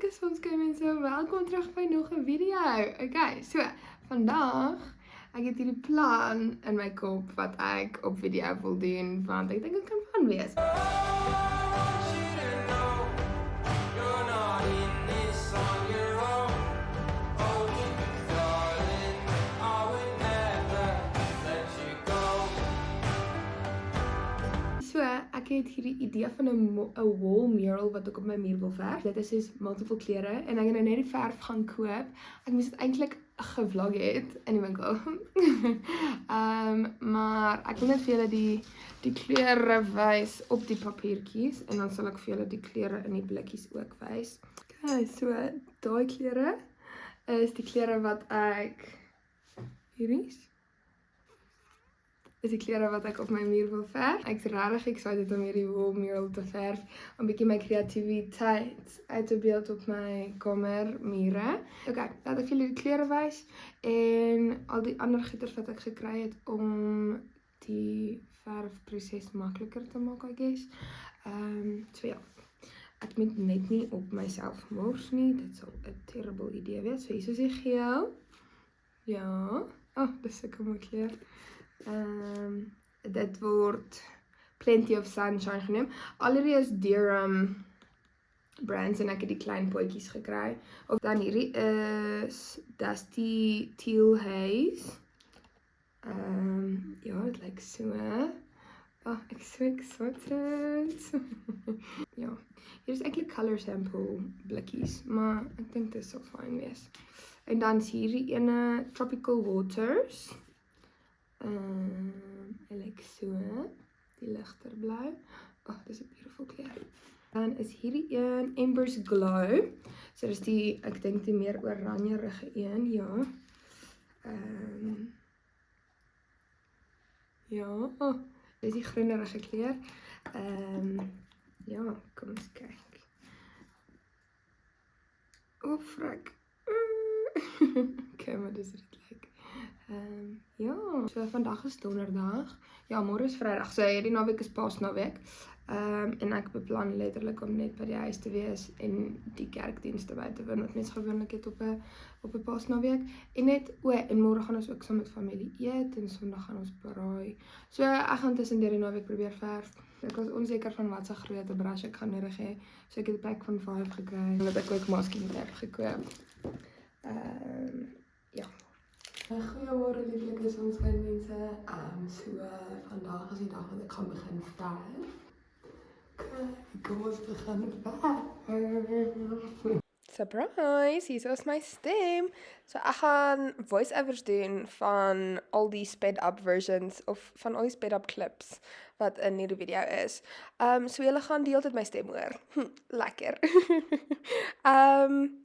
Sonskyn mense, welkom terug by nog 'n video. Okay, so vandag ek het hierdie plan in my kop wat ek op video wil doen want ek dink dit kan fun wees. So, ek het hierdie idee van 'n wall mural wat ek op my muur wil verf. Dit is dus multiple kleure en ek het nou net die verf gaan koop. Ek moes dit eintlik gevlog het in die winkel. Maar ek wil net vir julle die kleure wys op die papiertjies en dan sal ek vir julle die kleure in die blikkies ook wys. Okay, so daai kleure is die kleure wat ek is die kleure wat ek op my muur wil verf. Ek is regtig excited om hierdie wall mural te verf, om bietjie my kreatiwiteit uit te beeld op my kamer mure. Okay, laat ek julle die kleure wys en al die ander goeders wat ek gekry het om die verfproses makliker te maak, I guess. So ja, ek moet net nie op myself mors nie, dit sal 'n terrible idee wees. So hier is die geel. Ja, dis 'n mooi kleur. Dit word Plenty of Sunshine genoem. Al hierdie is Durham brands en ek het die klein potjies gekry. Of dan hierdie is Dusty Teal Haze. Ja, dit lyk so. Ek is so excited. Ja, hier is eintlik color sample blikkies, maar ek dink dit sal fyn wees. En dan is hierdie ene Tropical Waters. Hy lyk so, die ligter blou. Dis 'n beautiful kleur. Dan is hierdie een Embers Glow. So dis die, ek dink die meer oranjerige een, ja. Ja, dis die groenerige kleur. Ja, kom ons kyk. Frek. Okay, maar dis dit lyk. Ja, so vandag is donderdag. Ja, môre is Vrydag. So hierdie naweek is Paasnaweek. En ek beplan letterlik om net by die huis te wees en die kerkdienste by te woon wat mens gewoonlik het op 'n Paasnaweek. En net en môre gaan ons ook saam met familie eet en Sondag gaan ons braai. So ek gaan tussen die naweek probeer verf. Ek was onseker van wat se grootte brush ek gaan nodig hê. So ek het 'n pack van 5 gekry. En ek ook masking tape gekoop. Ja. Goeiemôre lieflike Sonskyn mense. So vandag is die dag wat ek gaan begin verf. Kom ons begin verf. Surprise, hier is my stem. So ek gaan voice-overs doen van al die sped-up versions of van al die sped-up clips wat in hierdie video is. So julle gaan die hele tyd my stem hoor. Lekker.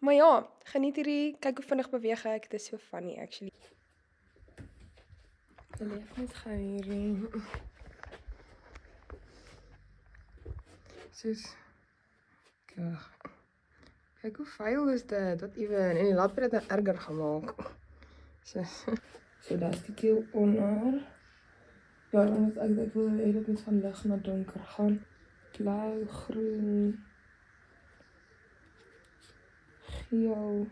Maar ja, geniet hierdie, kyk hoe vinnig beweeg ek, dit is so funny actually. Ek leef net gou hierdie. Soos, kyk hoe vuil is dit, wat even, en die lamp het dit erger gemaak. So daar is die keel onder. Ja, en ek wil hê dit moet van lig na donker gaan. Blauw, groen, geel,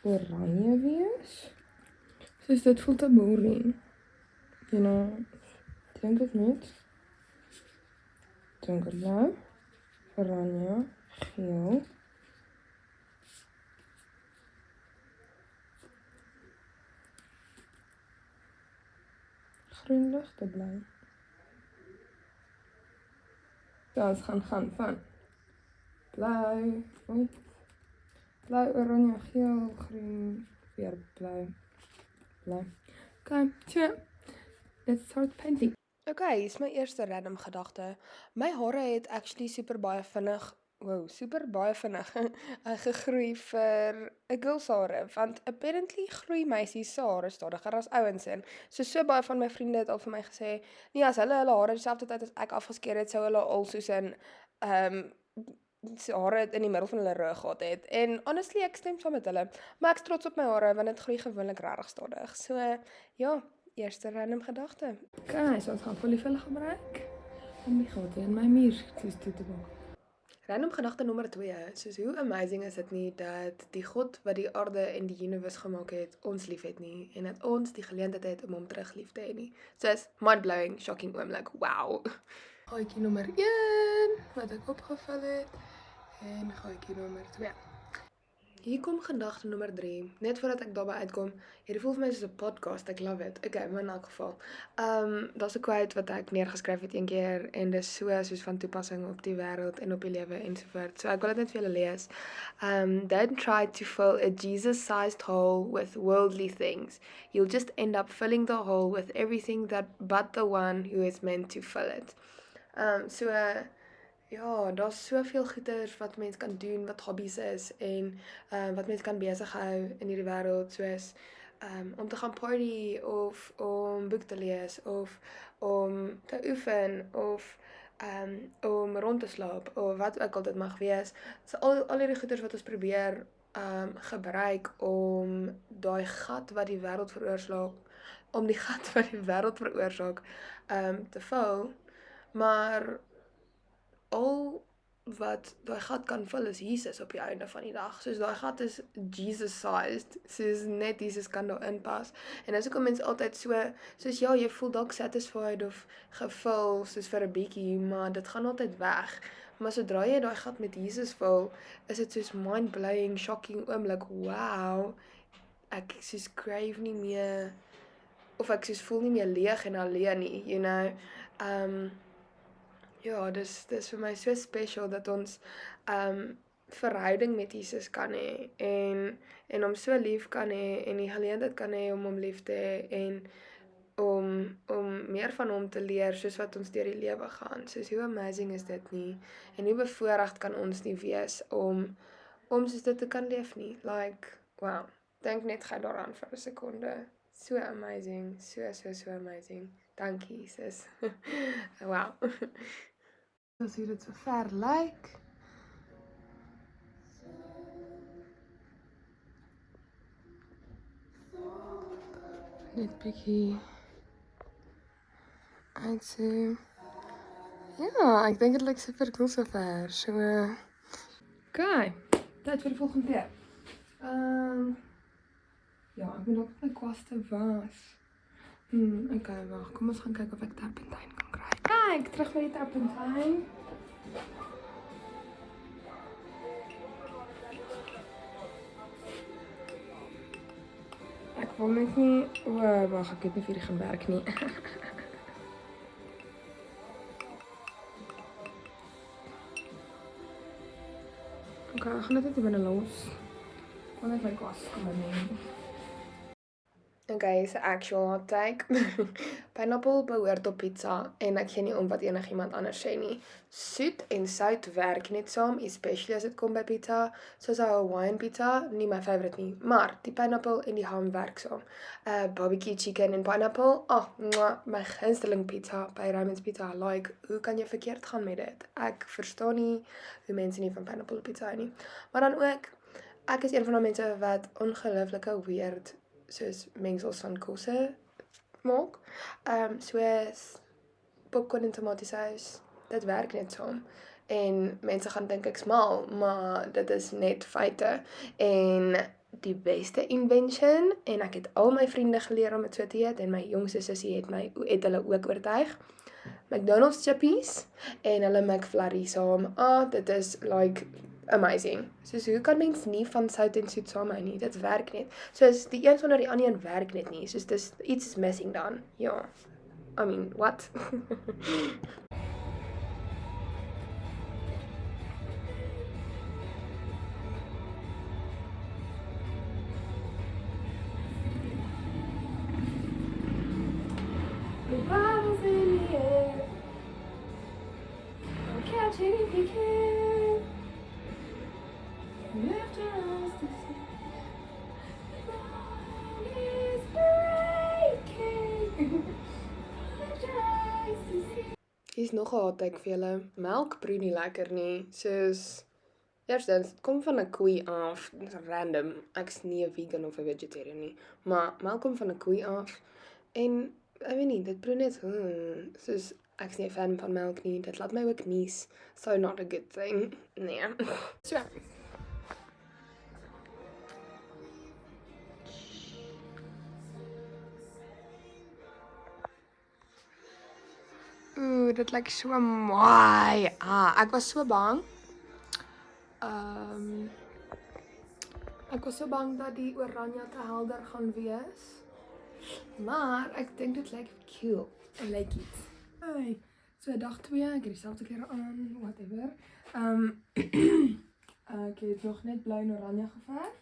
oranje wees. Dus dit voelt te boring. You know, ik denk het niet. Donkerblauw, oranje, geel. Groen lichte blauw. Ja, het gaan van blauw, blauw, oranje, geel, groen, weer blauw. Okay, so let's start painting. Okay, is my eerste random gedagte. My hare het actually super baie vinnig gegroei vir 'n girls hare, want apparently groei meisies se hare stadiger as ouens in. So baie van my vriende het al vir my gesê, nee, as hulle hare dieselfde tyd as ek afgeskeer het, sou hulle al soos in hare in die middel van hulle rug gehad het. En honestly, ek stem saam met hulle. Maar ek is trots op my hare, want dit groei gewoonlik regtig stadig. So, ja, eerste random gedagte. Okay, so ons gaan polievel gebruik om die gate in my muur toe te maak. Random gedagte nommer 2, soos hoe amazing is dit nie, dat die God wat die aarde en die universe gemaak het, ons lief het nie, en dat ons die geleentheid het om hom terug lief te hê nie. Soos, mind-blowing, shocking oomblik, wow. Gaatjie nommer 1, wat ek opgevul het, en gaatjie nommer 2. Hier kom gedagte nommer 3, net voordat ek daarby uitkom, hierdie voel vir my soos 'n podcast, ek love it. Okay, maar in elk geval. Daar's 'n quote wat ek neergeskryf het een keer, en dis soos van toepassing op die wêreld en op die lewe ensovoorts. So ek wil dit net vir julle lees. Don't try to fill a Jesus-sized hole with worldly things. You'll just end up filling the hole with everything but the one who is meant to fill it. Ja, daar's soveel goeders wat mens kan doen, wat hobbies is, en wat mens kan besig hou in hierdie wêreld, soos om te gaan party, of om boek te lees, of om te oefen, of om rond te slaap, of wat ook al dit mag wees. So al hierdie goeders wat ons probeer gebruik om daai gat wat die wêreld veroorsaak, te vul, maar al wat daai gat kan vul is Jesus op die einde van die dag. Soos daai gat is Jesus-sized, soos net Jesus kan daar inpas. En as ek mense altyd soos ja, jy voel dalk satisfied of gevul, soos vir 'n bietjie, maar dit gaan altyd weg. Maar sodra jy daai gat met Jesus vul, is dit soos mind-blowing, shocking oomblik, wow, ek soos crave nie meer, of ek soos voel nie meer leeg en alleen nie, you know. Ja, dis vir my so special dat ons verhouding met Jesus kan hê, en hom so lief kan hê, en die geleentheid kan hê om hom lief te hê, en om meer van hom te leer, soos wat ons deur die lewe gaan. Soos hoe amazing is dit nie, en hoe bevoorreg kan ons nie wees om soos dit te kan leef nie. Like, wow, dink net gou daaraan vir 'n sekonde. So amazing, so amazing. Dankie, sis. Wow. As hier dit so ver lyk. Net bietjie uitzoom. Ja, ek dink dit lyk super cool so ver. So, okay, tyd vir die volgende keer. Ja, ek moet ook my kwaste was. Okay, wag, kom ons gaan kyk of ek terpentyn kan kry. Kyk, terug by die terpentyn. Ek wil net nie, wag, ek weet nie of hierdie gaan werk nie. Okay, ek gaan net binne los. Ek wil net my kwas kom neem. Okay, is 'n actual hot take. Pineapple behoort op pizza, en ek gee nie om wat enigiemand anders sê nie. Soet en sout werk net saam, especially as dit kom by pizza. Soos 'n Hawaiian pizza, nie my favorite nie, maar die pineapple en die ham werk saam. Barbecue chicken en pineapple, my gunsteling pizza by Raymond's Pizza. Like, hoe kan jy verkeerd gaan met dit? Ek verstaan nie hoe mense nie van pineapple op pizza hou nie. Maar dan ook, ek is een van die mense wat ongelooflike weird soos mengsels van kosse maak. Soos popcorn en tomatiesous, dit werk net saam. En mense gaan dink ek smal, maar dit is net feite. En die beste invention, en ek het al my vriende geleer om dit so te eet, en my jongste sussie het hulle ook oortuig. McDonald's chippies en hulle McFlurry saam. Dit is like amazing. Soos hoe kan mens nie van sout en soet saam hou nie? Dit werk net. Soos die een sonder die ander een werk net nie. Soos dis iets is missing dan. Ja. I mean, what? The bubbles in the air. I'll catch it if you can. Lift your eyes to see. The world is breaking. Lift your eyes to see. Hier's nog 'n hot take vir julle. Melk proe nie lekker nie. Soos eerstens, dit kom van 'n koei af. Dit is random. Ek's nie 'n vegan of 'n vegetarian nie, maar melk kom van 'n koei af. En ek weet nie, dit proe net soos Ek's nie 'n fan van melk nie, dit laat my ook nies. So not a good thing. Nee. So. Ooh, dit lyk so mooi. Ek was so bang. Ek was so bang dat die oranje te helder gaan wees. Maar ek dink dit lyk cool. I like it. Hey, so dag 2, ek het dieselfde klere aan, whatever. Ek het nog net blou en oranje geverf.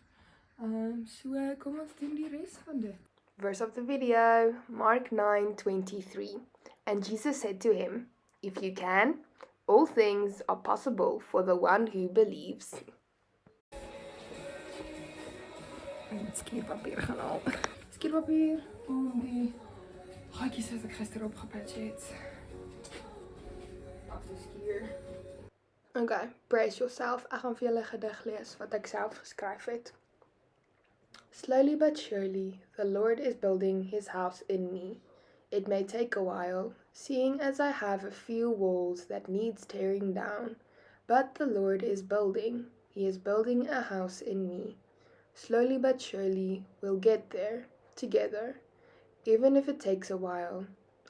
So kom ons doen die res van dit. Verse of the video, Mark 9:23. And Jesus said to him, if you can, all things are possible for the one who believes. Ek moet skierpapier gaan haal. Skierpapier om die gaatjies wat ek gister opgepatch het. Af te skier. Okay, brace yourself. Ek gaan vir julle 'n gedig lees wat ek self geskryf het. Slowly but surely, the Lord is building his house in me. It may take a while, seeing as I have a few walls that needs tearing down. But the Lord is building. He is building a house in me. Slowly but surely, we'll get there, together. Even if it takes a while.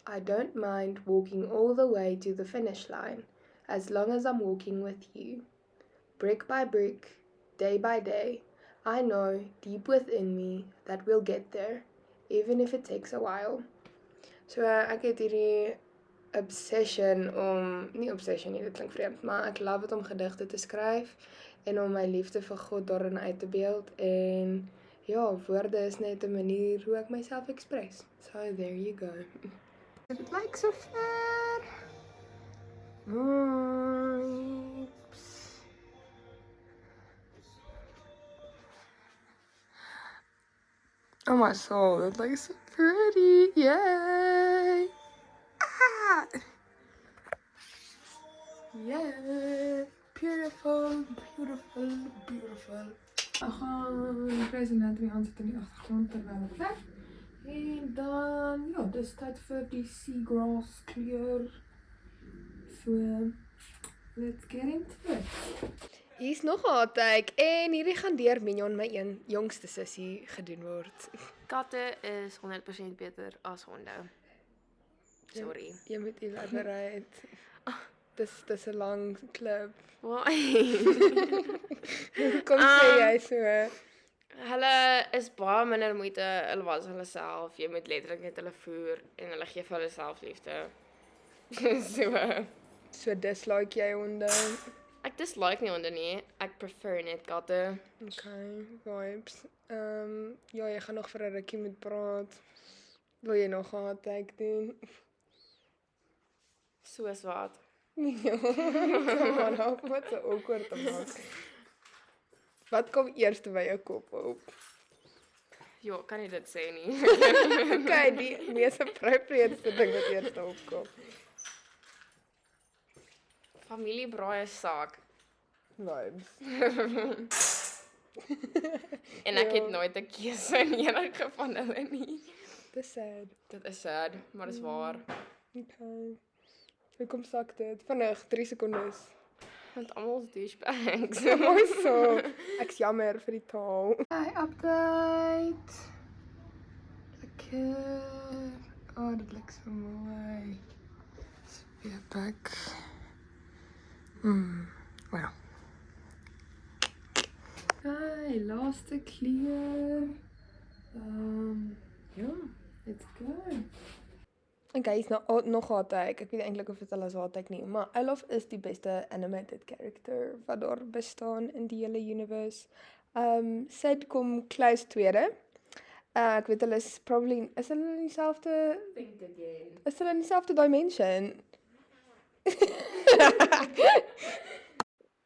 I don't mind walking all the way to the finish line, as long as I'm walking with you. Brick by brick, day by day, I know deep within me that we'll get there, even if it takes a while. So ek het hierdie obsession om, nie obsession nie, dit klink vreemd, maar ek love het om gedigte te skryf en om my liefde vir God daarin uit te beeld en ja, woorde is net 'n manier hoe ek myself express. So there you go. Dit lyk so ver. Vibes. Oh my soul, it looks so pretty. Yay! Ah! Yeah! Beautiful, beautiful, beautiful. Ek gaan Grey's Anatomy aansit in die agtergrond terwyl ek werk. En dan, ja, dis tyd vir die seagrass kleur. So, let's get into it. Hier's nog 'n hot take en hierdie gaan deur Mignon, my jongste sussie, gedoen word. Katte is 100% beter as honde. Sorry. Jy moet elaborate. Dis 'n lang klip. Why? Kom sê jy so. Hulle is baie minder moeite, hulle was hulle self. Jy moet letterlik net hulle voer en hulle gee vir hulle self liefde. So dislike jy honde? Ek dislike nie honde nie. Ek prefer net katte. Okay, vibes. Ja, jy gaan nog vir 'n rukkie moet praat. Wil jy nog 'n hot take doen? Soos wat. Ja, kom aan, hou wat so awkward te maak. Wat kom eers by jou kop op? Ja, kan jy dit sê nie? Okay, die mees appropriate ding wat eers opkom. Familiebraai saak. Vibes. En ek het nooit 'n keuse in enige van hulle nie. Dis sad. Dit is sad, maar dis waar. Okay. Hoekom sak dit? Vinnig, 3 sekondes. Want almal is douchebags. Mooi so. Ek's jammer vir die taal. Hi, update. Lekker. Oh, dit lyk so mooi. Weer back. Well. Hi, laaste kleur. Ja, let's go. Okay, is nog hot take. Ek weet eintlik of dit al as hot take nie, maar Olaf is die beste animated character wat daar bestaan in die hele universe. Sid kom close tweede. Ek weet hulle is probably is hulle in dieselfde Think again. is hulle in dieselfde dimension.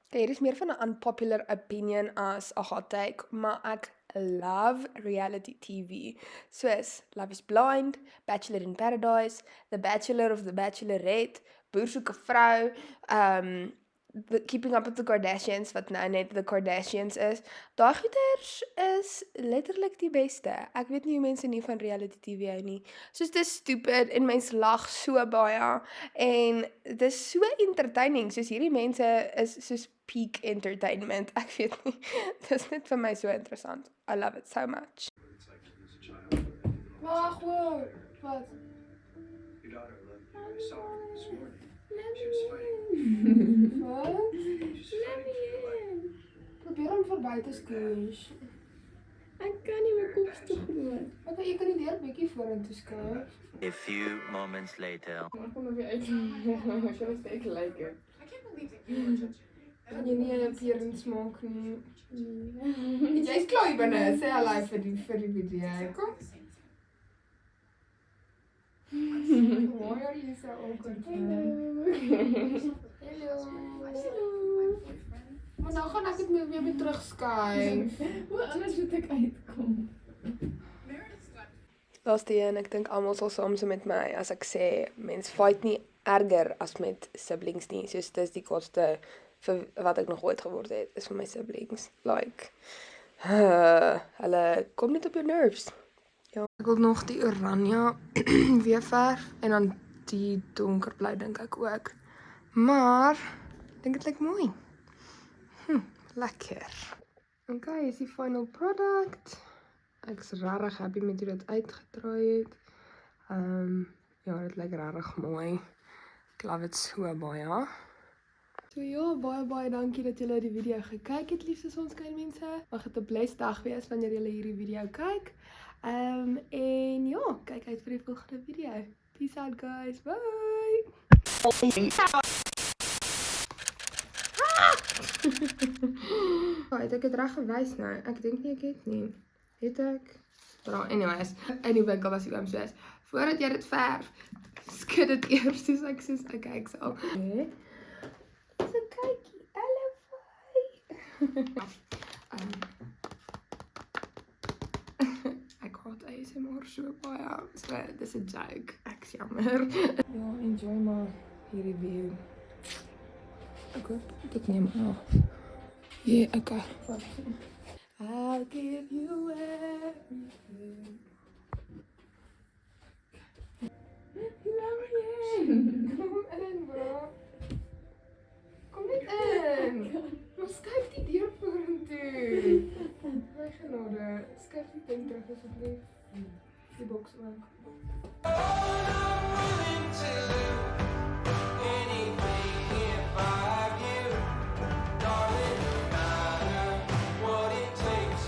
Okay, hier is meer van 'n unpopular opinion as 'n hot take, maar ek love reality TV. Soos Love is Blind, Bachelor in Paradise, The Bachelor of the Bachelorette, Boer soek 'n vrou, Keeping Up with the Kardashians, wat nou net The Kardashians is. Daai goeters is letterlik die beste. Ek weet nie hoe mense nie van reality TV hou nie. Soos dit is stupid en mense lag so baie en dit is so entertaining. Soos hierdie mense is soos peak entertainment. Ek weet nie. Dit is net vir my so interessant. I love it so much. Wag, wow. Wat? Your daughter loved you. I saw her this morning. She was fighting. Wat? She was fighting for your life. Probeer om verby te skuif. Ek kan nie my kop stuk doen. Okay, jy kan nie weer 'n bietjie vorentoe skuif. A few moments later. Ek kom nog weer uit. Ek sal steek like it. Kan jy nie 'n appearance maak nie? Jy's klaar binne, sê hallo vir die video. Kom. Why are you so awkward? Hello. Maar nou gaan ek dit weer terugskuif. Hoe anders moet ek uitkom? Laaste een, ek dink almal sal saamstem met my as ek sê mens fight nie erger as met siblings nie. Soos dis die kwaadste vir wat ek nog ooit geword het, is vir my siblings. Like, hulle kom net op jou nerves. Ek wil nog die oranje weer verf en dan die donkerblou dink ek ook. Maar ek dink dit lyk mooi. Lekker. Okay, is die final product. Ek's regtig happy met hoe dit uitgedraai het. Ja, dit lyk regtig mooi. Ek love it so baie. So ja, baie dankie dat julle die video gekyk het, liefste Sonskyn mense. Mag dit 'n blessed dag wees wanneer julle hierdie video kyk. En ja, kyk uit vir die volgende video. Peace out guys, bye! Het ek het reg gewys nou? Ek dink nie ek het nie. Het ek? Anyways, in die winkel was die oom soos, voordat jy dit verf, skud dit eers soos ek kyk so. Dis 'n kykie, ek haat ASMR so baie, so dis 'n joke, ek's jammer. Ja, enjoy maar hierdie view. Ek hoop dit neem af. Yeah, okay. I'll give you everything. Kom in, bro. Kom net in. Maar skuif die deur vorentoe. My genade. Skuif die ding terug asseblief. Die boks ook.